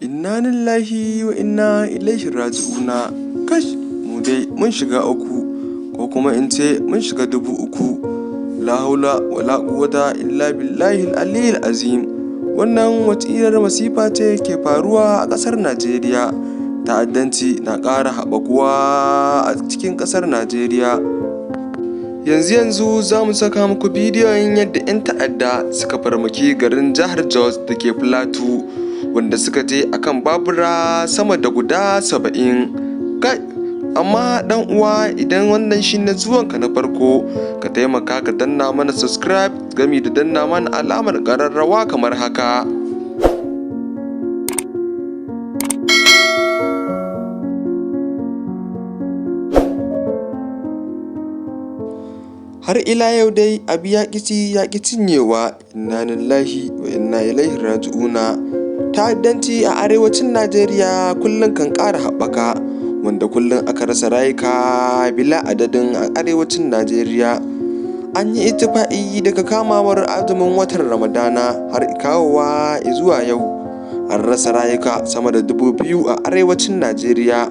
Inna lillahi wa inna ilaihi raji'una. Kash, mu dai mun shiga uku, ko kuma in ce mun shiga dubu uku. La haula wa la quwwata illa billahi al-aliyyil azim. Wannan wace irin masifa ce ke faruwa a ƙasar Najeriya? Ta'addanci na ƙara haɓakuwa a cikin ƙasar Najeriya. Yanzu za mu saka muku bidiyon yadda 'yan ta'adda suka farmaki garin jihar Jos da ke Plateau, wanda suka je akan babura sama da guda 70. Amma dan uwa, idan wannan shine zuwanka na farko, ka taimaka ka danna mana subscribe gami da danna mana alamar ƙararrawa kamar haka. Har ila yau dai abu ya ƙi cinyewa. Inna lillahi wa inna ilaihi raji'una. Ta'addanci a arewacin Najeriya kullum kan ƙara haɓaka, wanda kullum aka rasa rayuka bila adadin a arewacin Najeriya. An yi ittifaƙi daga kamawar azumin watan Ramadana har kawowa zuwa yau, an rasa rayuka sama da 2000 a arewacin Najeriya,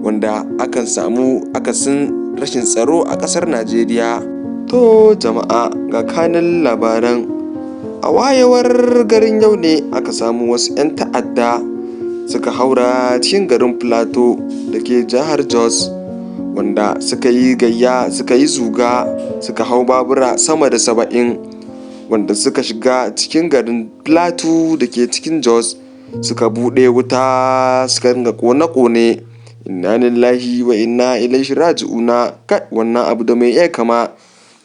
wanda akan samu akasin rashin tsaro a ƙasar Najeriya. To jama'a, ga kanin labaran. A wayewar garin yau ne aka samu wasu 'yan ta'adda suka haura cikin garin Plateau da ke jihar Jos, wanda suka yi gayya, suka yi zuga, suka hau babura sama da 70, wanda suka shiga cikin garin Plateau da ke cikin Jos, suka buɗe wuta, suka ringa ƙone-ƙone. Inna lillahi wa inna ilaihi raji'una. Wannan abu da mai iya kama.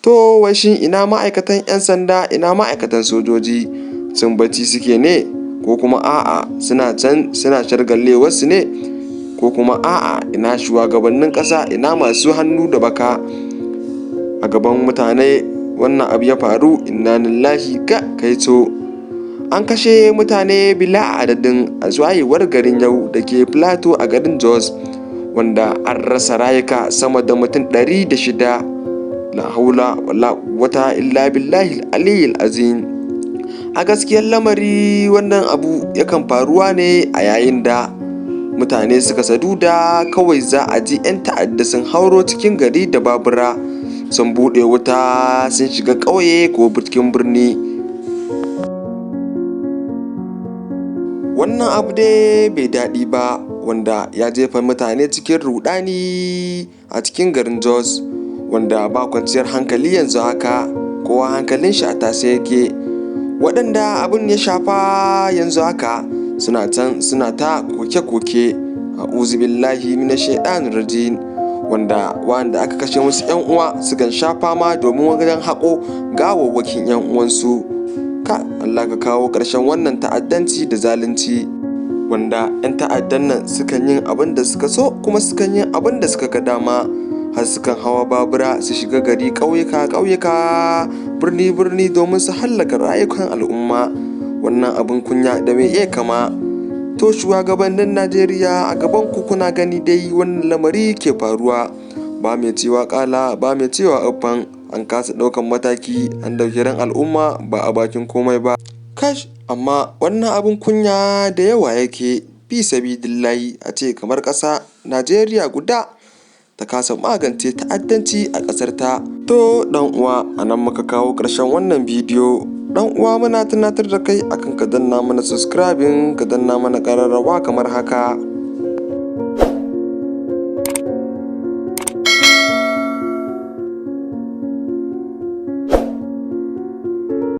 To wai shin ina ma'aikatan 'yan sanda, ina ma'aikatan sojoji? Sun bacci suke ne, ko kuma a'a suna can suna shargallewarsu ne, ko kuma a'a ina shugabannin ƙasa, ina masu hannu da baka? A gaban mutane wannan abu ya faru. Inna lillahi. Kaito, an kashe mutane bila adadin a wayewar garin yau da ke Plateau a garin Jos, wanda an rasa rayuka sama da mutum 106. La haula wala quwwata illa billahi al-aliyyil azim. A gaskiyar lamari, wannan abu yakan faruwa ne a yayin da mutane suka saduda. Kawai za a ji 'yan ta'adda sun hauro cikin gari da babura, sun buɗe wuta, sun shiga ƙauye ko cikin birni. Wannan abu dai bai daɗi ba, wanda ya jefa mutane cikin ruɗani a cikin garin Jos, wanda ba kwanciyar hankali yanzu haka, kowa hankalin shi a tase yake. Waɗanda abin ya shafa yanzu haka suna can suna ta koke-koke. A'udhu billahi minash shaitanir rajim. Wanda aka kashe musu 'yan uwa sukan sha fama domin wajen haƙo gawawwakin 'yan uwansu. Allah ka kawo ƙarshen wannan ta'addanci da zalunci, wanda 'yan ta'addan nan sukan yin abin da suka so, kuma sukan yin abin da suka ga dama. Har sukan hawa babura su shiga gari, ƙauyuka, birni domin su hallaka rayukan al'umma. Wannan abin kunya da mai iya kama. To shugabannin Najeriya, a gaban ku kuna gani dai wannan lamari ke faruwa. Ba mai cewa ƙala, ba mai cewa uffan. An kasa ɗaukan mataki, an ɗauki ran al'umma ba a bakin komai ba. Amma wannan abin kunya da yawa yake. Fi sabidillahi, a ce kamar ƙasa Najeriya guda ta kasa magance ta'addanci a ƙasar ta. To dan uwa, anan muka kawo ƙarshen wannan bidiyo. Dan uwa, muna tunatar da kai akan ka danna mana subscribing, ka danna mana ƙararrawa kamar haka.